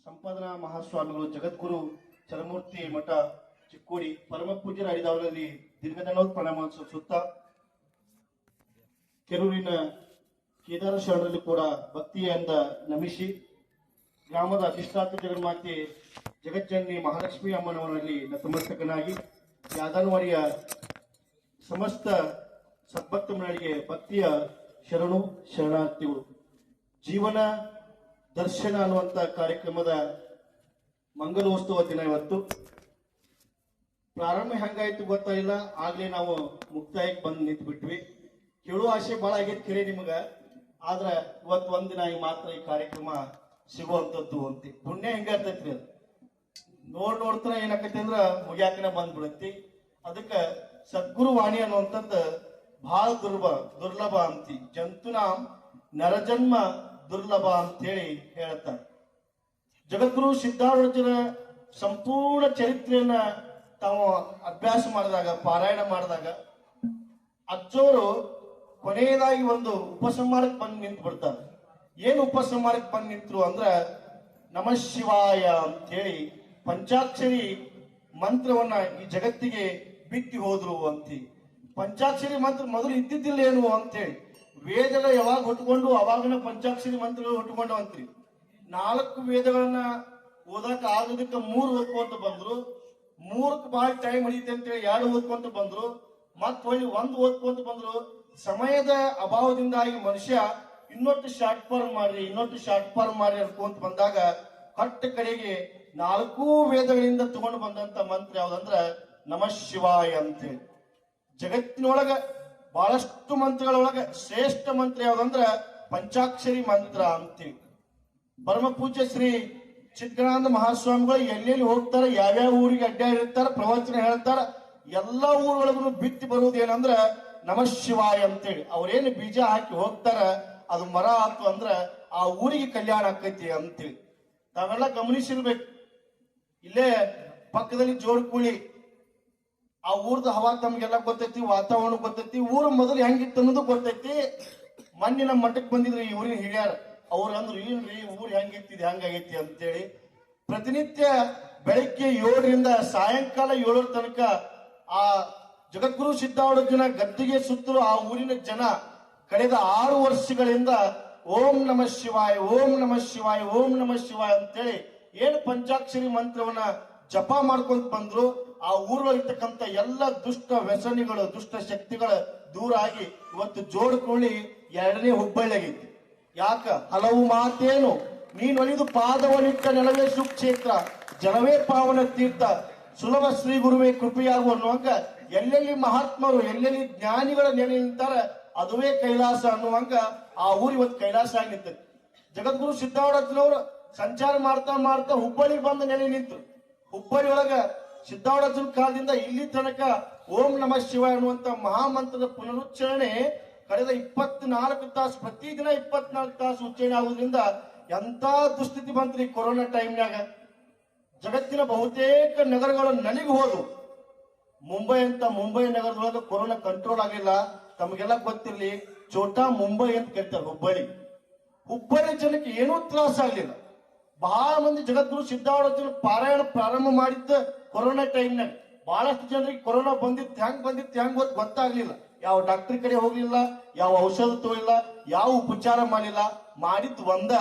ಸಂಪಾದನಾ ಮಹಾಸ್ವಾಮಿಗಳು ಜಗದ್ಗುರು ಚರಮೂರ್ತಿ ಮಠ ಚಿಕ್ಕೋಡಿ ಪರಮ ಪೂಜ್ಯರ ಐದವರಲ್ಲಿ ದೀರ್ಘದಂಡೋತ್ ಪ್ರಣಾಮ ಸುತ್ತ ಕೆರೂರಿನ ಕೇದಾರ ಶರಣರಲ್ಲಿ ಕೂಡ ಭಕ್ತಿಯಿಂದ ನಮಿಸಿ ಗ್ರಾಮದ ಅಧಿಷ್ಠಾತ ಜಗನ್ಮಾತೆ ಜಗಜ್ಜನನಿ ಮಹಾಲಕ್ಷ್ಮಿ ಅಮ್ಮನವರಲ್ಲಿ ನತಮಸ್ತಕನಾಗಿ ಯಾದನವಾಡಿಯ ಸಮಸ್ತ ಸದ್ಭಕ್ತ ಮಂಡಳಿಗೆ ಭಕ್ತಿಯ ಶರಣು ಶರಣಾರ್ಥಿಗಳು. ಜೀವನ ದರ್ಶನ ಅನ್ನುವಂತ ಕಾರ್ಯಕ್ರಮದ ಮಂಗಲೋತ್ಸವ ದಿನ ಇವತ್ತು. ಪ್ರಾರಂಭ ಹೆಂಗಾಯ್ತು ಗೊತ್ತಾಗಿಲ್ಲ, ಆಗ್ಲೇ ನಾವು ಮುಕ್ತಾಯಕ್ಕೆ ಬಂದು ನಿಂತು ಬಿಟ್ವಿ. ಕೇಳುವ ಆಸೆ ಬಹಳ ಆಗೈತೆ ಕೇಳಿ ನಿಮಗ, ಆದ್ರ ಇವತ್ತು ಒಂದಿನ ಈ ಮಾತ್ರ ಈ ಕಾರ್ಯಕ್ರಮ ಸಿಗುವಂತದ್ದು ಅಂತಿ ಪುಣ್ಯ ಹೆಂಗಾರ್ತೈತ್ರಿ. ಅದು ನೋಡ್ತಾನ ಏನಾಕೈತಿ ಅಂದ್ರ ಮುಗ್ಯಾಕನ ಬಂದ್ಬಿಡತ್ತಿ. ಅದಕ್ಕ ಸದ್ಗುರು ವಾಣಿ ಅನ್ನುವಂಥದ್ದು ಬಹಳ ದುರ್ಲಭ ಅಂತಿ. ಜಂತುನ ನರಜನ್ಮ ದುರ್ಲಭ ಅಂತ ಹೇಳಿ ಹೇಳ್ತಾರೆ. ಜಗದ್ಗುರು ಸಿದ್ಧಾರೂಢರ ಸಂಪೂರ್ಣ ಚರಿತ್ರೆಯನ್ನ ತಾವು ಅಭ್ಯಾಸ ಮಾಡಿದಾಗ, ಪಾರಾಯಣ ಮಾಡಿದಾಗ ಅಜ್ಜೋರು ಕೊನೆಯದಾಗಿ ಒಂದು ಉಪಸಂಹಾರಕ್ಕೆ ಬಂದು ನಿಂತು ಬಿಡ್ತಾರೆ. ಏನು ಉಪಸಂಹಾರಕ್ಕೆ ಬಂದು ನಿಂತರು ಅಂದ್ರ ನಮಃ ಶಿವಾಯ ಅಂತ ಹೇಳಿ ಪಂಚಾಕ್ಷರಿ ಮಂತ್ರವನ್ನ ಈ ಜಗತ್ತಿಗೆ ಬಿತ್ತಿ ಹೋದ್ರು ಅಂತಿ. ಪಂಚಾಕ್ಷರಿ ಮಂತ್ರ ಮೊದಲು ಇದ್ದಿದ್ದಿಲ್ಲ ಏನು ಅಂತೇಳಿ ವೇದಗಳ ಯಾವಾಗ ಹುಟ್ಟುಕೊಂಡು ಅವಾಗಿನ ಪಂಚಾಕ್ಷರಿ ಮಂತ್ರಗಳು ಹುಟ್ಟುಕೊಂಡು ಅಂತ್ರಿ. 4 ವೇದಗಳನ್ನ ಓದಕ್ ಆಗೋದಕ್ಕೆ 3 ಓದ್ಕೊಂತ ಬಂದ್ರು. 3ಕ್ಕೆ ಬಹಳ ಟೈಮ್ ಹಿಡಿಯುತ್ತೆ ಅಂತೇಳಿ 2 ಓದ್ಕೊಂತ ಬಂದ್ರು. ಮತ್ ಹೊಳ್ಳಿ 1 ಓದ್ಕೊಂತ ಬಂದ್ರು. ಸಮಯದ ಅಭಾವದಿಂದಾಗಿ ಮನುಷ್ಯ ಇನ್ನೊಟ್ಟು ಶಾರ್ಟ್ ಫಾರ್ಮ್ ಮಾಡ್ರಿ ಅನ್ಕೊಂತ ಬಂದಾಗ ಕಟ್ಟ ಕಡೆಗೆ 4 ವೇದಗಳಿಂದ ತಗೊಂಡು ಬಂದಂತ ಮಂತ್ರ ಯಾವ್ದಂದ್ರ ನಮಃ ಶಿವಾಯ ಅಂತೇಳಿ. ಜಗತ್ತಿನೊಳಗ ಬಹಳಷ್ಟು ಮಂತ್ರಗಳೊಳಗ ಶ್ರೇಷ್ಠ ಮಂತ್ರ ಯಾವ್ದಂದ್ರ ಪಂಚಾಕ್ಷರಿ ಮಂತ್ರ ಅಂತೇಳಿ. ಪರಮ ಪೂಜ್ಯ ಶ್ರೀ ಚಿತ್ಕಾನಂದ ಮಹಾಸ್ವಾಮಿಗಳು ಎಲ್ಲೆಲ್ಲಿ ಹೋಗ್ತಾರ, ಯಾವ್ಯಾವ ಊರಿಗೆ ಅಡ್ಡಾಡಿರ್ತಾರ, ಪ್ರವಚನ ಹೇಳ್ತಾರ, ಎಲ್ಲಾ ಊರುಗಳಿಗೂ ಬಿತ್ತಿ ಬರುವುದು ಏನಂದ್ರ ನಮಃ ಶಿವಾಯ ಅಂತೇಳಿ. ಅವ್ರೇನು ಬೀಜ ಹಾಕಿ ಹೋಗ್ತಾರ ಅದು ಮರ ಆತು ಅಂದ್ರ ಆ ಊರಿಗೆ ಕಲ್ಯಾಣ ಆಕೈತಿ ಅಂತೇಳಿ ತಾವೆಲ್ಲ ಗಮನಿಸಿರ್ಬೇಕು. ಇಲ್ಲೇ ಪಕ್ಕದಲ್ಲಿ ಜೋಡ್ಕುಳಿ, ಆ ಊರ್ದ ಹವಾ ತಮ್ಗೆಲ್ಲ ಗೊತ್ತೈತಿ, ವಾತಾವರಣ ಗೊತ್ತೈತಿ, ಊರು ಮೊದಲು ಹೆಂಗಿತ್ತು ಅನ್ನೋದು ಗೊತ್ತೈತಿ. ಮೊನ್ನೆ ನಮ್ಮ ಮಠಕ್ಕೆ ಬಂದಿದ್ರು ಈ ಊರಿನ ಹಿರಿಯರ, ಅವ್ರು ಅಂದ್ರು ಏನ್ರಿ ಊರು ಹೆಂಗಿತ್ತು ಹೆಂಗಾಗೈತಿ ಅಂತೇಳಿ. ಪ್ರತಿನಿತ್ಯ ಬೆಳಿಗ್ಗೆ 7ರಿಂದ ಸಾಯಂಕಾಲ 7 ತನಕ ಆ ಜಗದ್ಗುರು ಸಿದ್ಧಾರೂಢ ಗದ್ದಿಗೆ ಸುತ್ತಲೂ ಆ ಊರಿನ ಜನ ಕಳೆದ 6 ವರ್ಷಗಳಿಂದ ಓಂ ನಮಃ ಶಿವಾಯ, ಓಂ ನಮಃ ಶಿವಾಯ, ಓಂ ನಮಃ ಶಿವಾಯ ಅಂತೇಳಿ ಏನು ಪಂಚಾಕ್ಷರಿ ಮಂತ್ರವನ್ನ ಜಪ ಮಾಡ್ಕೊಂತ ಬಂದ್ರು. ಆ ಊರಲ್ಲಿರ್ತಕ್ಕಂಥ ಎಲ್ಲ ದುಷ್ಟ ವ್ಯಸನಿಗಳು, ದುಷ್ಟ ಶಕ್ತಿಗಳು ದೂರ ಆಗಿ ಇವತ್ತು ಜೋಡ್ಕೊಳ್ಳಿ 2ನೇ ಹುಬ್ಬಳ್ಳಿಯಾಗೈತಿ. ಯಾಕ? ಹಲವು ಮಾತೇನು ನೀನು ಒಲಿದು ಪಾದವನಿಟ್ಟ ನೆಲವೇ ಸುಕ್ಷೇತ್ರ, ಜನವೇ ಪಾವನ ತೀರ್ಥ, ಸುಲಭ ಶ್ರೀ ಗುರುವೇ ಕೃಪೆಯಾಗುವ ಅನ್ನುವಂಗ ಎಲ್ಲೆಲ್ಲಿ ಮಹಾತ್ಮರು, ಎಲ್ಲೆಲ್ಲಿ ಜ್ಞಾನಿಗಳ ನೆಲೆ ನಿಂತಾರ ಅದುವೇ ಕೈಲಾಸ ಅನ್ನುವಂಗ ಆ ಊರು ಇವತ್ತು ಕೈಲಾಸ ಆಗಿ ನಿಂತೈತಿ. ಜಗದ್ಗುರು ಸಿದ್ಧಾರೂಢರು ಸಂಚಾರ ಮಾಡ್ತಾ ಹುಬ್ಬಳ್ಳಿಗೆ ಬಂದ ನೆಲೆ ನಿಂತು. ಹುಬ್ಬಳ್ಳಿ ಒಳಗ ಸಿದ್ಧಾರೂಢರ ಕಾಲದಿಂದ ಇಲ್ಲಿ ತನಕ ಓಂ ನಮಃ ಶಿವಾಯ ಅನ್ನುವಂತ ಮಹಾಮಂತ್ರದ ಪುನರುಚ್ಚಾರಣೆ ಕಳೆದ 24 ತಾಸು, ಪ್ರತಿದಿನ 24 ತಾಸು ಉಚ್ಚಾರಣೆ ಆಗುವುದರಿಂದ ಎಂತ ದುಸ್ಥಿತಿ ಬಂತ್ರಿ ಕೊರೋನಾ ಟೈಮ್ನಾಗ. ಜಗತ್ತಿನ ಬಹುತೇಕ ನಗರಗಳು ನಲಿಗೆ ಹೋದವು. ಮುಂಬೈ ನಗರದೊಳಗೆ ಕೊರೋನಾ ಕಂಟ್ರೋಲ್ ಆಗಿಲ್ಲ. ತಮಗೆಲ್ಲ ಗೊತ್ತಿರ್ಲಿ, ಛೋಟಾ ಮುಂಬೈ ಅಂತ ಕರೀತಾರೆ ಹುಬ್ಬಳ್ಳಿ ಜನಕ್ಕೆ ಏನೂ ತ್ರಾಸ ಆಗ್ಲಿಲ್ಲ. ಬಹಳ ಮಂದಿ ಜಗದ್ಗುರು ಸಿದ್ಧಾರೂಢ ಪಾರಾಯಣ ಪ್ರಾರಂಭ ಮಾಡಿದ್ದ ಕೊರೋನಾ ಟೈಮ್ನಾಗ ಬಹಳಷ್ಟು ಜನರಿಗೆ ಕೊರೋನಾ ಹೆಂಗ್ ಗೊತ್ತಾಗ್ಲಿಲ್ಲ. ಯಾವ ಡಾಕ್ಟರ್ ಕಡೆ ಹೋಗ್ಲಿಲ್ಲ, ಯಾವ ಔಷಧ ತೋಳಿಲ್ಲ, ಯಾವ ಉಪಚಾರ ಮಾಡಿಲ್ಲ. ಮಾಡಿದ್ ಒಂದ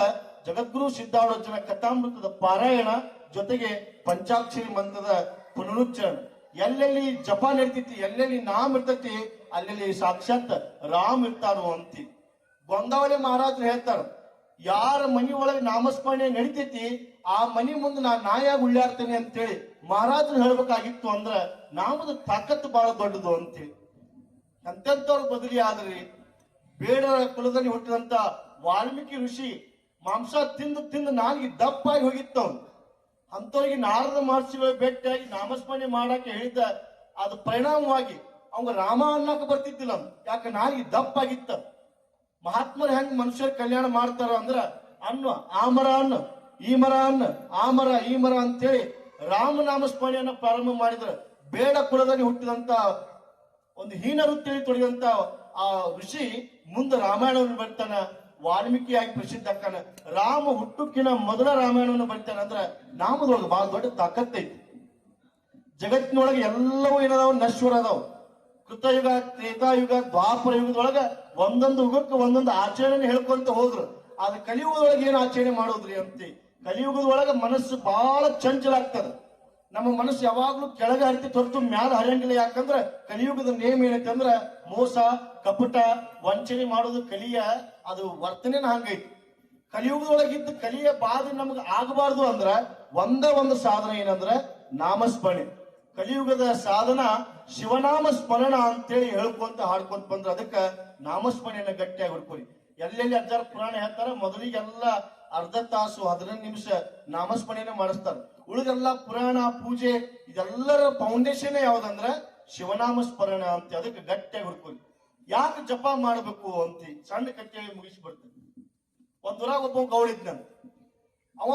ಜಗದ್ಗುರು ಸಿದ್ಧಾರೂಢ ಕಥಾಮೃತದ ಪಾರಾಯಣ ಜೊತೆಗೆ ಪಂಚಾಕ್ಷರಿ ಮಂತ್ರದ ಪುನರುಚ್ಚಾರಣೆ. ಎಲ್ಲೆಲ್ಲಿ ಜಪ ನಡೀತೈತಿ, ಎಲ್ಲೆಲ್ಲಿ ನಾಮ ಇರ್ತೈತಿ, ಅಲ್ಲೆಲ್ಲಿ ಸಾಕ್ಷಾತ್ ರಾಮ್ ಇರ್ತಾರೋ ಅಂತಿ. ಗೊಂದಾವಳಿ ಮಹಾರಾಜರು ಹೇಳ್ತಾರ, ಯಾರ ಮನಿ ಒಳಗೆ ನಾಮಸ್ಮರಣೆ ನಡೀತೈತಿ ಆ ಮನಿ ಮುಂದೆ ನಾಯಾಗಿ ಉಳ್ಳಾಡ್ತೇನೆ ಅಂತೇಳಿ ಮಹಾರಾಜರು ಹೇಳ್ಬೇಕಾಗಿತ್ತು. ಅಂದ್ರ ನಾಮದ ತಾಕತ್ತು ಬಹಳ ದೊಡ್ಡದು ಅಂತೇಳಿ. ಎಂತೆಂತವ್ರು ಬದಲಿ ಆದ್ರಿ. ಬೇಡ ಕುಲದಲ್ಲಿ ಹುಟ್ಟಿದಂತ ವಾಲ್ಮೀಕಿ ಋಷಿ ಮಾಂಸ ತಿಂದು ನಾಲ್ಗೆ ದಪ್ಪಾಗಿ ಹೋಗಿತ್ತವನು. ಅಂತವ್ರಿಗೆ ನಾರದ ಮಹರ್ಷಿಗಳು ಭೇಟಿಯಾಗಿ ನಾಮಸ್ಮರಣೆ ಮಾಡಕ್ಕೆ ಹೇಳಿದ್ದ. ಅದು ಪರಿಣಾಮವಾಗಿ ಅವಂಗ ರಾಮ ಅನ್ನಕ ಬರ್ತಿದ್ದಿಲ್ಲ. ಯಾಕೆ? ನಾಲ್ಗೆ ದಪ್ಪಾಗಿತ್ತ. ಮಹಾತ್ಮರು ಹೆಂಗ್ ಮನುಷ್ಯರ ಕಲ್ಯಾಣ ಮಾಡ್ತಾರ ಅಂದ್ರ ಆ ಮರ ಅನ್ನು, ಈ ಮರ ಅನ್ನು, ಆ ಮರ ಈ ಮರ ಅಂತೇಳಿ ರಾಮನಾಮಸ್ಮರಣೆಯನ್ನ ಪ್ರಾರಂಭ ಮಾಡಿದ್ರ ಬೇಡ ಕುಲದಲ್ಲಿ ಹುಟ್ಟಿದಂತ ಒಂದು ಹೀನ ವೃತ್ತಿಯಲ್ಲಿ ತೊಡಗಿದಂತ ಆ ಋಷಿ ಮುಂದೆ ರಾಮಾಯಣವನ್ನು ಬರ್ತಾನ. ವಾಲ್ಮೀಕಿಯಾಗಿ ಪ್ರಸಿದ್ಧ ಅಕ್ಕನ. ರಾಮ ಹುಟ್ಟುಕಿನ ಮೊದಲ ರಾಮಾಯಣವನ್ನು ಬರೀತಾನ ಅಂದ್ರ ನಾಮದೊಳಗೆ ಬಹಳ ದೊಡ್ಡ ತಾಕತ್ತೈತಿ. ಜಗತ್ತಿನೊಳಗೆ ಎಲ್ಲವೂ ಏನದಾವ, ನಶ್ವರ ಅದಾವ. ಕೃತಯುಗ, ತ್ರೇತಾಯುಗ, ದ್ವಾಪರ ಯುಗದೊಳಗ ಒಂದೊಂದು ಯುಗಕ್ಕೆ ಒಂದೊಂದು ಆಚರಣೆ ಹೇಳ್ಕೊಂತ ಹೋದ್ರು. ಆದ್ರೆ ಕಲಿಯುಗದೊಳಗೆ ಏನ್ ಆಚರಣೆ ಮಾಡೋದ್ರಿ ಅಂತೆ. ಕಲಿಯುಗದೊಳಗ ಮನಸ್ಸು ಬಹಳ ಚಂಚಲ ಆಗ್ತದ. ನಮ್ಮ ಮನಸ್ಸು ಯಾವಾಗ್ಲೂ ಕೆಳಗೆ ಹರಿತಿ ಹೊರತು ಮ್ಯಾಲ ಹರಿಯಂಗಿಲ್ಲ. ಯಾಕಂದ್ರ ಕಲಿಯುಗದ ನೇಮ್ ಏನೈತೆ ಅಂದ್ರ ಮೋಸ, ಕಪಟ, ವಂಚನೆ ಮಾಡೋದು ಕಲಿಯ ಅದು ವರ್ತನೆನ ಹಂಗೈತಿ. ಕಲಿಯುಗದೊಳಗಿದ್ದ ಕಲಿಯ ಬಾಧೆ ನಮ್ಗೆ ಆಗಬಾರ್ದು ಅಂದ್ರ ಒಂದು ಸಾಧನ ಏನಂದ್ರ ನಾಮಸ್ಮರಣೆ. ಕಲಿಯುಗದ ಸಾಧನ ಶಿವನಾಮ ಸ್ಮರಣ ಅಂತೇಳಿ ಹೇಳ್ಕೊಂತ ಹಾಡ್ಕೊಂತ ಬಂದ್ರ ಅದಕ್ಕ ನಾಮಸ್ಮರಣೆಯನ್ನ ಗಟ್ಟಿಯಾಗಿ ಹುಡ್ಕೊರಿ. ಎಲ್ಲೆಲ್ಲಿ ಅಜ್ಜಾರ ಪುರಾಣ ಹೇಳ್ತಾರ ಮೊದಲಿಗೆಲ್ಲ ಅರ್ಧ ತಾಸು 15 ನಿಮಿಷ ನಾಮಸ್ಮರಣೆಯನ್ನ ಮಾಡಿಸ್ತಾರ. ಉಳಿದೆಲ್ಲ ಪುರಾಣ, ಪೂಜೆ ಇದೆಲ್ಲರ ಫೌಂಡೇಶನ್ ಯಾವ್ದಂದ್ರ ಶಿವನಾಮ ಸ್ಮರಣ ಅಂತ. ಅದಕ್ಕೆ ಗಟ್ಟಿಯಾಗಿ ಹುಡ್ಕೊರಿ. ಯಾಕೆ ಜಪ ಮಾಡಬೇಕು ಅಂತ ಸಣ್ಣ ಕಟ್ಟೆಯಾಗಿ ಮುಗಿಸ್ಬಿಡ್ತೀನಿ. ಒಂದೂರಾಗ ಒಬ್ಬ ಗೌಳಿದ್ನ. ಅವ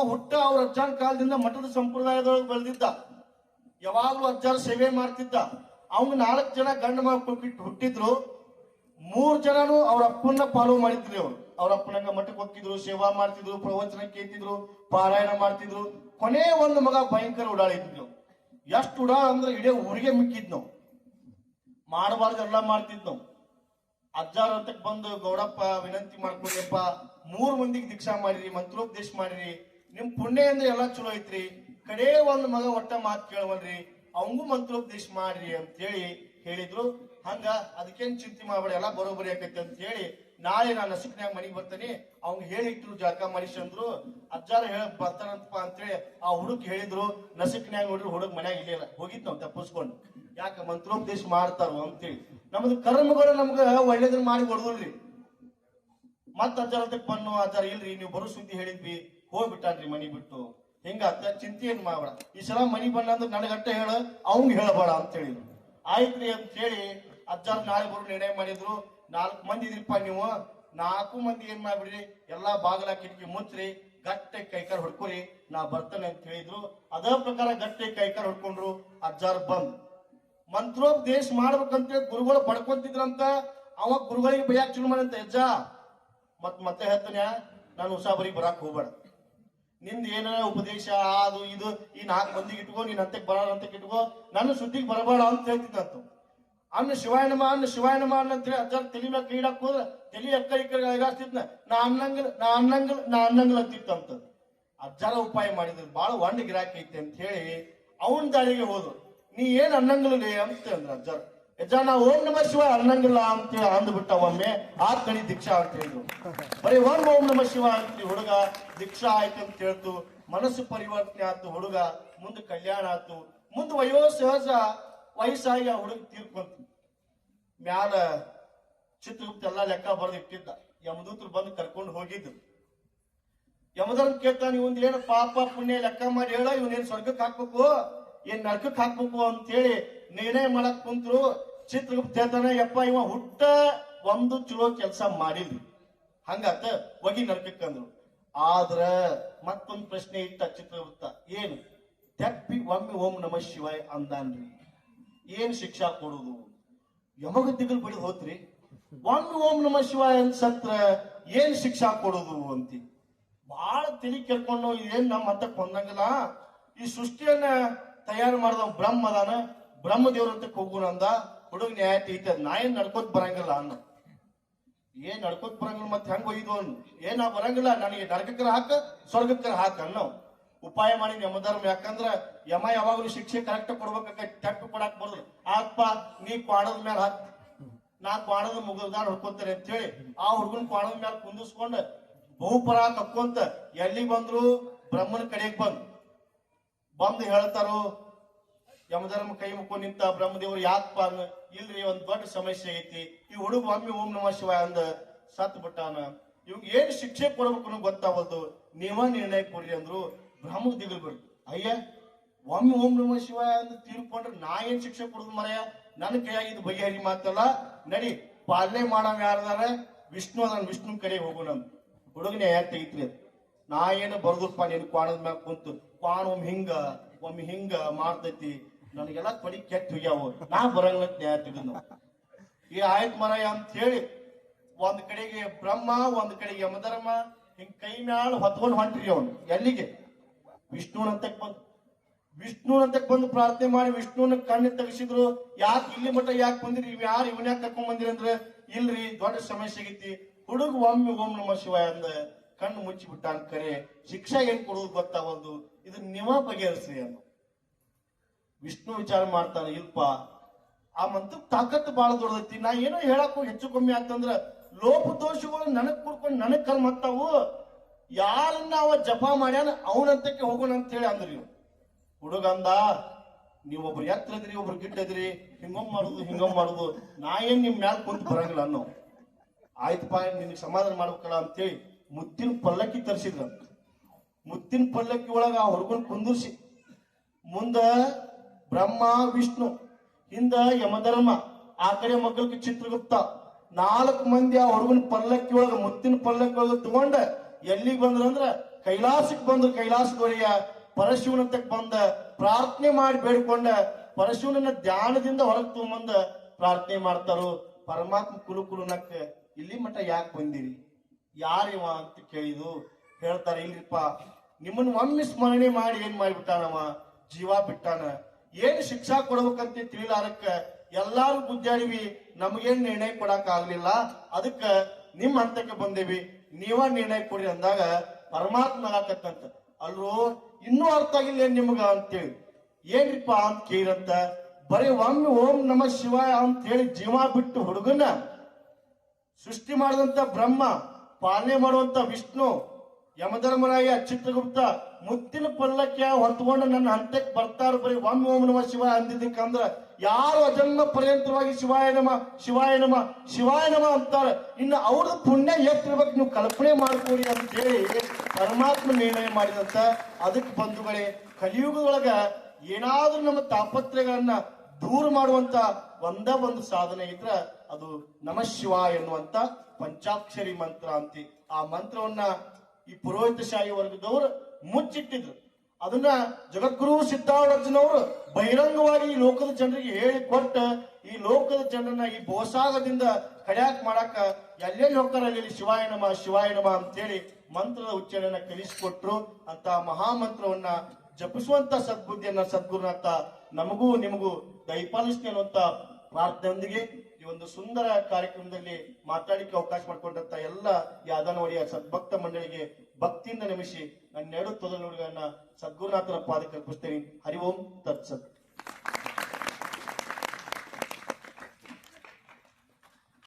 ಅವ್ರ ಅಜ್ಜಾನ ಕಾಲದಿಂದ ಮಠದ ಸಂಪ್ರದಾಯದೊಳಗೆ ಬೆಳೆದಿದ್ದ. ಯಾವಾಗ್ಲೂ ಅಜ್ಜಾರ ಸೇವೆ ಮಾಡ್ತಿದ್ದ. ಅವಂಗ 4 ಜನ ಗಂಡ ಮಕ್ಕಳು ಹುಟ್ಟಿದ್ರು. 3 ಜನನು ಅವ್ರ ಅಪ್ಪನ್ನ ಫಾಲೋ ಮಾಡಿದ್ರಿ. ಅವ್ರ ಅಪ್ಪನಂಗ ಮಠಕ್ಕೆ ಹೋಗ್ತಿದ್ರು, ಸೇವಾ ಮಾಡ್ತಿದ್ರು, ಪ್ರವಚನ ಕೇಳ್ತಿದ್ರು, ಪಾರಾಯಣ ಮಾಡ್ತಿದ್ರು. ಕೊನೆ ಒಂದು ಮಗ ಭಯಂಕರ ಉಡಾಳಿದ್ರು. ಎಷ್ಟು ಉಡಾಳ ಅಂದ್ರೆ ಇಡೀ ಊರಿಗೆ ಮಿಕ್ಕಿದ್ ನಾವು. ಮಾಡಬಾರ್ದು ಎಲ್ಲ ಮಾಡ್ತಿದ್ ನಾವು. ಅಜ್ಜಾರ ಅಂತಕ್ ಬಂದು ಗೌಡಪ್ಪ ವಿನಂತಿ ಮಾಡ್ಕೊಂಡಪ್ಪ 3 ಮಂದಿಗೆ ದೀಕ್ಷಾ ಮಾಡಿರಿ, ಮಂತ್ರೋಪದೇಶ ಮಾಡಿರಿ, ನಿಮ್ ಪುಣ್ಯ ಅಂದ್ರೆ ಎಲ್ಲಾ ಚಲೋ ಐತ್ರಿ. ಕಡೆ ಒಂದು ಮಗ ಒಟ್ಟ ಮಾತು ಕೇಳವಲ್ರಿ, ಅವಂಗೂ ಮಂತ್ರೋಪದೇಶ ಮಾಡ್ರಿ ಅಂತ ಹೇಳಿದ್ರು. ಹಂಗ ಅದಕ್ಕೇನ್ ಚಿಂತೆ ಮಾಡ್ಬೇಡ, ಎಲ್ಲ ಬರೋಬರಿ ಆಕೈತಿ ಅಂತ ಹೇಳಿ ನಾಳೆ ನಾನು ನಸಿಕ್ನ್ಯಾಗ ಮನೆಗೆ ಬರ್ತಾನೆ. ಅವ್ನ್ ಹೇಳಿಟ್ರು ಜಳಕ ಮಾಡಿಸಂದ್ರು. ಅಜ್ಜಾರ ಬರ್ತಾನಂತಪ್ಪ ಅಂತೇಳಿ ಆ ಹುಡುಕ್ ಹೇಳಿದ್ರು. ನಸಿಕ್ನ್ಯಾಗ ನೋಡ್ರಿ ಹುಡುಗ ಮನ್ಯಾಗ ಇಲ್ಲಿಲ್ಲ, ಹೋಗಿದ್ ನಾವ್ ತಪ್ಪಿಸ್ಕೊಂಡು. ಯಾಕ ಮಂತ್ರೋಪದೇಶ ಮಾಡ್ತಾರ ಅಂತೇಳಿ. ನಮ್ದು ಕರ್ಮಗಳು ನಮ್ಗ ಒಳ್ಳೇದನ್ನ ಮಾಡಿ ಕೊಡುದಿಲ್ರಿ. ಮತ್ತ ಅಜ್ಜಾರ ಅದಕ್ಕೆ ಬನ್ನು, ಅಜ್ಜಾರ ಇಲ್ರಿ ನೀವು ಬರೋ ಸುದ್ದಿ ಹೇಳಿದ್ವಿ, ಹೋಗ್ಬಿಟ್ಟಾನ್ರಿ ಮನಿ ಬಿಟ್ಟು. ಹಿಂಗಾತ, ಚಿಂತೆ ಏನ್ ಮಾಡ್ಬೇಡ, ಈ ಸಲ ಮನಿ ಬಣ್ಣ ಅಂದ್ರೆ ನನಗಟ್ಟ ಹೇಳ, ಅವಂಗ್ ಹೇಳಬೇಡ ಅಂತ ಹೇಳಿದ್ರು. ಆಯ್ತ್ರಿ ಅಂತ ಹೇಳಿ ಅಜ್ಜಾರ ನಾಳೆ ಬರೋ ನಿರ್ಣಯ ಮಾಡಿದ್ರು. 4 ಮಂದಿ ಇದ್ರಿಪ್ಪ ನೀವು, 4 ಮಂದಿ ಏನ್ ಮಾಡ್ಬಿಡ್ರಿ, ಎಲ್ಲಾ ಬಾಗಲ ಕಿಟಕಿ ಮುಚ್ಚ್ರಿ, ಗಟ್ಟೆ ಕೈಕಾರ್ ಹೊಡ್ಕೊರಿ, ನಾ ಬರ್ತೇನೆ ಅಂತ ಹೇಳಿದ್ರು. ಅದೇ ಪ್ರಕಾರ ಗಟ್ಟೆ ಕೈಕಾರ್ ಹೊಡ್ಕೊಂಡ್ರು. ಅಜ್ಜಾರ ಬಂದ್ ಮಂತ್ರೋಪದೇಶ ಮಾಡ್ಬೇಕಂತೇಳಿ ಗುರುಗಳು ಪಡ್ಕೊಂತಿದ್ರಂತ. ಅವ ಗುರುಗಳಿಗೆ ಬೈಯಾಕ್ ಶುರು ಮಾಡಂತ. ಅಜ್ಜ ಮತ್ತೆ ಹೇಳ್ತಾನೆ, ನಾನು ಉಸಾಬರಿಗೆ ಬರಾಕ್ ಹೋಗ್ಬೇಡ, ನಿಂದ ಏನ ಉಪದೇಶ ಅದು ಇದು ಈ 4 ಮಂದಿಗೆ ಇಟ್ಕೋ, ನೀನ್ ಅಂತಕ್ ಬರ ಅಂತಕ್ ಇಟ್ಕೋ, ನನ್ನ ಸುದ್ದಿಗೆ ಬರಬೇಡ ಅಂತ ಹೇಳ್ತಿದ್ದಂತ. ಅನ್ನ ಶಿವಾಯನಮ ಅಂತ ಹೇಳಿ ಅಜ್ಜಾರ ತಲೆ ಮ್ಯಾಗ ಕೈ ಇಡಕ್ ಹೋದ್ರ ತಲೆ ಅಕ್ಕ ಈಗಾಸ್ತಿದ್ನ. ನಾ ಅನ್ನಂಗಲ್ ಅಂತಿತ್ತಂತ. ಅಜ್ಜಾರ ಉಪಾಯ ಮಾಡಿದ್ರು. ಬಾಳ ಒಂದ್ ಗಿರಾಕಿ ಐತಿ ಅಂತ ಹೇಳಿ ಅವನ್ ದಾರಿಗೆ ಹೋದ್ರು. ನೀ ಏನ್ ಅನ್ನಂಗಿಲ್ಲ ಅಂತ ಅಂದ್ರ ಅಜ್ಜಾರ. ಯಜ್ಜ ನಾ ಓಂ ನಮ ಶಿವ ಅನ್ನಂಗಿಲ್ಲ ಅಂತ ಅಂದ್ಬಿಟ್ಟ. ಒಮ್ಮೆ ಆ ಕಣಿ ದೀಕ್ಷಾ ಅಂತ ಹೇಳಿದ್ರು. ಬರೀ ಓಂ ನಮ ಶಿವ ಅಂತ ಹುಡುಗ ದೀಕ್ಷಾ ಆಯ್ತು ಅಂತ ಹೇಳ್ತು. ಮನಸ್ಸು ಪರಿವರ್ತನೆ ಆಯ್ತು. ಹುಡುಗ ಮುಂದೆ ಕಲ್ಯಾಣ ಆಯ್ತು. ಮುಂದೆ ಸಹಜ ವಯಸ್ಸಾಗಿ ಆ ಹುಡುಗ ತೀರ್ಕೊಂತ. ಮ್ಯಾಲ ಚಿತ್ರಗುಪ್ತ ಎಲ್ಲಾ ಲೆಕ್ಕ ಬರೆದು ಇಟ್ಟಿದ್ದ. ಯಮದೂತರು ಬಂದು ಕರ್ಕೊಂಡು ಹೋಗಿದ್ರು. ಯಮಧರ್ಮ ಕೇಳ್ತಾನೆ, ಇವಂದ್ ಏನು ಪಾಪ ಪುಣ್ಯ ಲೆಕ್ಕ ಮಾಡಿ ಹೇಳ, ಇವನೇನ್ ಸ್ವರ್ಗಕ್ಕೆ ಹಾಕ್ಬೇಕು ಏನ್ ನರ್ಕಕ್ಕೆ ಹಾಕ್ಬೇಕು ಅಂತ ಹೇಳಿ ನಿರ್ಣಯ ಮಾಡಕ್ ಕುಂತ್ರು. ಚಿತ್ರಗುಪ್ತ ಹೇಳ್ತಾನೆ, ಯಪ್ಪ ಇವ ಹುಟ್ಟ ಒಂದು ಚಲೋ ಕೆಲಸ ಮಾಡಿದ್ವಿ, ಹಂಗಾತ ಹೋಗಿ ನರ್ಕಕ್ಕಂದ್ರು. ಆದ್ರ ಮತ್ತೊಂದು ಪ್ರಶ್ನೆ ಇಟ್ಟ ಚಿತ್ರಗುಪ್ತ. ಏನು ತೆಪ್ಪಿ ಒಮ್ಮೆ ಓಂ ನಮ ಶಿವಾಯ ಅಂದಾನ್ರಿ, ಏನ್ ಶಿಕ್ಷಾ ಕೊಡುದು? ಯಮಗದ್ದಿಗಳು ಬಡಿದು ಹೋತ್ರಿ. ಒಮ್ಮೆ ಓಂ ನಮ ಶಿವಾಯ ಅಂತ ಸತ್ರ ಏನ್ ಶಿಕ್ಷಾ ಕೊಡುದು ಅಂತಿ ಬಹಳ ತಿಳಿ ಕೇಳ್ಕೊಂಡು, ಏನ್ ನಮ್ಮ ಹತ್ತಕ್ ಹೊಂದಂಗಿಲ್ಲ. ಈ ಸೃಷ್ಟಿಯನ್ನ ತಯಾರು ಮಾಡಿದ ಬ್ರಹ್ಮ ಅದಾನ, ಬ್ರಹ್ಮ ದೇವ್ರ ಅಂತ ಹೋಗೋಣ ಅಂದ. ಹುಡುಗ ನ್ಯಾಯ ಐತೆ, ನಾ ಏನ್ ನಡ್ಕೋತ್ ಬರಂಗಿಲ್ಲ ಅನ್ನ. ಏನ್ ನಡ್ಕೋತ್ ಬರಂಗಿಲ್ಲ ಮತ್ತೆ ಹೆಂಗ್ ಒಯ್ದು ಅನ್ನು? ಏನ್ ಬರಂಗಿಲ್ಲ, ನನಗೆ ನರಕಕ್ಕರ ಹಾಕ ಸ್ವರ್ಗಕ್ಕರ ಹಾಕ ಅನ್ನೋ ಉಪಾಯ ಮಾಡಿ ಯಮಧರ್ಮ. ಯಾಕಂದ್ರ ಯಮ ಯಾವಾಗಲೂ ಶಿಕ್ಷೆ ಕರೆಕ್ಟ್ ಕೊಡ್ಬೇಕಾಗ ತೆಪ್ಪು ಕೊಡಾಕ್ ಬರೋದು. ಆತ್ಪ ನೀ ಕ್ವಾಣದ ಮೇಲೆ ಹಾಕ್, ನಾ ಕ್ವಾಣದ ಮುಗದಾರ ಹೊಡ್ಕೊಂತಾರೆ ಅಂತ ಹೇಳಿ ಆ ಹುಡುಗನ್ ಕ್ವಾಣದ ಮೇಲೆ ಕುಂದಿಸ್ಕೊಂಡ ಬಹುಪರ ಕಕ್ಕೊಂತ ಎಲ್ಲಿ ಬಂದ್ರು ಬ್ರಹ್ಮನ ಕಡೆಗೆ ಬಂದು ಹೇಳ್ತಾರೋ. ಯಮಧರ್ಮ ಕೈ ಮುಕ್ಕೊಂಡು ನಿಂತ ಬ್ರಹ್ಮದೇವ್ರು ಯಾಕಪ್ಪ ಅನ್ನ, ಇಲ್ರಿ ಒಂದ್ ದೊಡ್ಡ ಸಮಸ್ಯೆ ಐತಿ, ಈ ಹುಡುಗ ಒಮ್ಮೆ ಓಂ ನಮ ಶಿವಾಯ ಅಂದ ಸತ್ ಬಿಟ್ಟಾನ, ಇವ್ಗೆ ಏನ್ ಶಿಕ್ಷೆ ಕೊಡ್ಬೇಕು ಗೊತ್ತಾವಲ್ದು, ನೀವ ನಿರ್ಣಯ ಕೊಡ್ರಿ ಅಂದ್ರು. ಬ್ರಹ್ಮಗ್ ದಿಗಲ್ ಬಿಡ್ತು. ಅಯ್ಯ ಒಮ್ಮೆ ಓಂ ನಮ ಶಿವಾಯ ಅಂದ್ ತೀರ್ಕೊಂಡ್ರೆ ನಾ ಏನ್ ಶಿಕ್ಷೆ ಕೊಡುದು ಮರೆಯ, ನನ್ನ ಕೈಯಾಗಿದ್ದು ಬಗೆಹರಿ ಮಾತಲ್ಲ, ನಡಿ ಪಾಲನೆ ಮಾಡವ್ ಯಾರದಾರ ವಿಷ್ಣು ಅದಾನ, ವಿಷ್ಣು ಕಡೆ ಹೋಗೋಣ. ಹುಡುಗನೇ ಯಾಕೆ ತೆಗಿತ್ರಿ, ನಾ ಏನು ಬರ್ದಪ್ಪ ನೀನು ಕ್ವಾಣದ ಮ್ಯಾಗ ಕುಂತು, ಕ್ವಾಣ ಒಮ್ಮೆ ಹಿಂಗ ಮಾಡ್ತೈತಿ, ನನಗೆಲ್ಲ ತೊಡಿ ಕೆಟ್ಟ ಹೋಗ್ಯಾವ, ನಾ ಬರಂಗ ನ್ಯಾಯ ತೆಗೆದು ಈ ಆಯ್ತು ಮರಯ ಅಂತ ಹೇಳಿ ಒಂದ್ ಕಡೆಗೆ ಬ್ರಹ್ಮ, ಒಂದ್ ಕಡೆಗೆ ಯಮಧರ್ಮ, ಹಿಂಗ್ ಕೈ ಮ್ಯಾಲ ಹೊತ್ಕೊಂಡ್ ಹೊಂಟ್ರಿ ಅವನು ಎಲ್ಲಿಗೆ? ವಿಷ್ಣುನಂತಕ್ ಬಂದು ಪ್ರಾರ್ಥನೆ ಮಾಡಿ ವಿಷ್ಣುನ ಕಣ್ಣು ತೆಗಿಸಿದ್ರು. ಯಾಕೆ ಇಲ್ಲಿ ಮಟ್ಟ ಯಾಕೆ ಬಂದಿರಿ, ಇವ್ ಯಾರು ಇವನ್ ಯಾಕೆ ಕರ್ಕೊಂಡ್ ಬಂದಿರಿ ಅಂದ್ರೆ, ಇಲ್ರಿ ದೊಡ್ಡ ಸಮಸ್ಯೆ ಆಗೈತಿ. ಹುಡುಗ ಒಮ್ಮೆ ಓಂ ನಮ ಶಿವಾಯ ಅಂದ ಕಣ್ಣು ಮುಚ್ಚಿ ಬಿಟ್ಟ ಕರೆ. ಶಿಕ್ಷಾ ಏನ್ ಕೊಡುವುದು ಗೊತ್ತಾಗಲ್ದು, ಇದು ನೀವ ಬಗೆಹರಿಸಿ ಅನ್ನ ವಿಷ್ಣು ವಿಚಾರ ಮಾಡ್ತಾನ. ಇಲ್ಪ ಆ ಮಂತ್ರ ತಾಕತ್ತು ಬಹಳ ದೊಡ್ಡದೈತಿ. ನಾ ಏನೋ ಹೇಳಕ್ ಹೆಚ್ಚು ಕಮ್ಮಿ ಆತಂದ್ರ ಲೋಪ ದೋಷಗಳು ನನಗ್ ಕುಡ್ಕೊಂಡು ನನಗ್ ಕರ್ಮ ಹತ್ತಾವು. ಯಾರನ್ನ ಅವ ಜಪ ಮಾಡ್ಯಾನ ಅವನಂತಕ್ಕೆ ಹೋಗೋಣ ಅಂತ ಹೇಳಿ ಅಂದ್ರಿ. ಹುಡುಗ ಅಂದ, ನೀವೊಬ್ರು ಎತ್ತರದ್ರಿ, ಒಬ್ರು ಗಿಡ್ಡದ್ರಿ, ಹಿಂಗೊಮ್ಮೆ ಮಾಡುದು ನಾ ಏನ್ ನಿಮ್ ಮ್ಯಾಲ ಕುಂತ ಬರಂಗಿಲ್ಲ ಅನ್ನೋ. ಆಯ್ತಪ್ಪ, ನಿನಗೆ ಸಮಾಧಾನ ಮಾಡ್ಬೇಕಲ್ಲ ಅಂತೇಳಿ ಮುತ್ತಿನ ಪಲ್ಲಕ್ಕಿ ತರಿಸಿದ್ರ. ಮುತ್ತಿನ ಪಲ್ಲಕ್ಕಿ ಒಳಗ ಆ ಹುಡುಗನ್ ಕುಂದಿರ್ಸಿ, ಮುಂದ ಬ್ರಹ್ಮ ವಿಷ್ಣು, ಹಿಂದ ಯಮಧರ್ಮ, ಆ ಕಡೆ ಮಕ್ಕಳಿಗೆ ಚಿತ್ರಗುಪ್ತ, 4 ಮಂದಿ ಆ ಹುಡುಗನ ಪಲ್ಲಕ್ಕಿ ಒಳಗ ಮುತ್ತಿನ ಪಲ್ಲಕ್ಕಿ ಒಳಗ ತಗೊಂಡ ಎಲ್ಲಿಗೆ ಬಂದ್ರಂದ್ರ ಕೈಲಾಸಕ್ಕೆ ಬಂದ್ರು. ಕೈಲಾಸದೊಡೆಯ ಪರಶಿವನಂತಕ್ ಬಂದ ಪ್ರಾರ್ಥನೆ ಮಾಡಿ ಬೇಡಿಕೊಂಡ ಪರಶಿವನನ್ನ ಧ್ಯಾನದಿಂದ ಹೊರಗೆ ತಗೊಂಬಂದ ಪ್ರಾರ್ಥನೆ ಮಾಡ್ತಾರೋ. ಪರಮಾತ್ಮ ಕುಲು ನಕ್ಕ, ಇಲ್ಲಿ ಮಠ ಯಾಕೆ ಬಂದಿರಿ, ಯಾರಿವ ಅಂತ ಕೇಳಿದು. ಹೇಳ್ತಾರೆ, ಇಲ್ರಿಪ್ಪ ನಿಮ್ಮನ್ನ ಒಮ್ಮೆ ಸ್ಮರಣೆ ಮಾಡಿ ಏನ್ ಮಾಡಿಬಿಟ್ಟಾನವ, ಜೀವ ಬಿಟ್ಟಾನ. ಏನ್ ಶಿಕ್ಷಾ ಕೊಡ್ಬೇಕಂತ ತಿಳಿಲಾರಕ್ಕ ಎಲ್ಲಾರು ಗುದ್ದಾಡಿವಿ, ನಮಗೇನ್ ನಿರ್ಣಯ ಕೊಡಕ್ ಆಗ್ಲಿಲ್ಲ. ಅದಕ್ಕ ನಿಮ್ ಹಂತಕ್ಕೆ ಬಂದೇವಿ, ನೀವ ನಿರ್ಣಯ ಕೊಡಿ ಅಂದಾಗ ಪರಮಾತ್ಮ ಆಗತ್ತಂತ. ಅಲ್ರೋ ಇನ್ನೂ ಅರ್ಥ ಆಗಿಲ್ಲ ಏನ್ ನಿಮ್ಗ ಅಂತೇಳಿ. ಏನ್ರಿಪ್ಪ ಅಂತ ಕೇಳಿರಂತ, ಬರೀ ಒಮ್ಮೆ ಓಂ ನಮ ಶಿವಾಯ ಅಂತ ಹೇಳಿ ಜೀವ ಬಿಟ್ಟು ಹುಡುಗನ ಸೃಷ್ಟಿ ಮಾಡಿದಂತ ಬ್ರಹ್ಮ, ಪಾಲನೆ ಮಾಡುವಂತ ವಿಷ್ಣು, ಯಮಧರ್ಮರಾಯ, ಚಿತ್ರಗುಪ್ತ ಮುತ್ತಿನ ಪಲ್ಲಕ್ಕಿಯ ಹೊತ್ಕೊಂಡು ನನ್ನ ಹಂತಕ್ಕೆ ಬರ್ತಾರ. ಬರೀ ಒಮ್ಮೆ ಓಂ ನಮ ಶಿವಾಯ ಅಂದಿದ್ದಕ್ಕಂದ್ರ ಯಾರು ಅಜನ್ಮ ಪರ್ಯಂತರವಾಗಿ ಶಿವಾಯ ನಮ ಶಿವಾಯ ನಮ ಶಿವಾಯ ನಮ ಅಂತಾರ. ಇನ್ನು ಅವ್ರದ್ದು ಪುಣ್ಯ ಎಷ್ಟಿರ್ಬೇಕು ನೀವು ಕಲ್ಪನೆ ಮಾಡ್ಕೊಡಿ ಅಂತ ಹೇಳಿ ಪರಮಾತ್ಮ ನಿರ್ಣಯ ಮಾಡಿದಂತ. ಅದಕ್ಕೆ ಬಂಧುಗಳೇ, ಕಲಿಯುಗದೊಳಗ ಏನಾದ್ರೂ ನಮ್ಮ ತಾಪತ್ರಗಳನ್ನ ದೂರ ಮಾಡುವಂತ ಒಂದು ಸಾಧನೆ ಇದ್ರ ಅದು ನಮ ಶಿವಾಯ ಎನ್ನುವಂತ ಪಂಚಾಕ್ಷರಿ ಮಂತ್ರ ಅಂತಿ. ಆ ಮಂತ್ರವನ್ನ ಈ ಪುರೋಹಿತಶಾಹಿ ವರ್ಗದವರು ಮುಚ್ಚಿಟ್ಟಿದ್ರು. ಅದನ್ನ ಜಗದ್ಗುರು ಸಿದ್ಧಾರೂಢಜ್ಜನವರು ಬಹಿರಂಗವಾಗಿ ಈ ಲೋಕದ ಜನರಿಗೆ ಹೇಳಿ ಕೊಟ್ಟ, ಈ ಲೋಕದ ಜನರನ್ನ ಈ ಬೋಸಾಗದಿಂದ ಕಡ್ಯಾಕ್ ಮಾಡಾಕ ಎಲ್ಲೆಲ್ಲಿ ಹೋಗ್ತಾರ ಅಲ್ಲಿ ಶಿವಾಯ ನಮ ಅಂತೇಳಿ ಮಂತ್ರದ ಉಚ್ಚಾರಣೆಯನ್ನ ಕಲಿಸಿಕೊಟ್ರು. ಅಂತ ಮಹಾಮಂತ್ರವನ್ನ ಜಪಿಸುವಂತ ಸದ್ಬುದ್ಧಿಯನ್ನ ಸದ್ಗುರುನಾಥ ನಮಗೂ ನಿಮಗೂ ದಯಪಾಲಿಸ್ಲಿ ಅನ್ನುವಂತ ಪ್ರಾರ್ಥನೆಯೊಂದಿಗೆ ಈ ಒಂದು ಸುಂದರ ಕಾರ್ಯಕ್ರಮದಲ್ಲಿ ಮಾತಾಡಿಕೆ ಅವಕಾಶ ಮಾಡಿಕೊಂಡಂತ ಎಲ್ಲ ಯಾದನವಡಿಯ ಸದ್ಭಕ್ತ ಮಂಡಳಿಗೆ ಭಕ್ತಿಯಿಂದ ನಮಿಸಿ ನನ್ನ 2 ತೊದಲುಗಳನ್ನ ಸದ್ಗುರುನಾಥನ ಪಾದಕ್ಕೆ ಅರ್ಪಿಸ್ತೇನೆ. ಹರಿ ಓಂ ತತ್ಸತ್.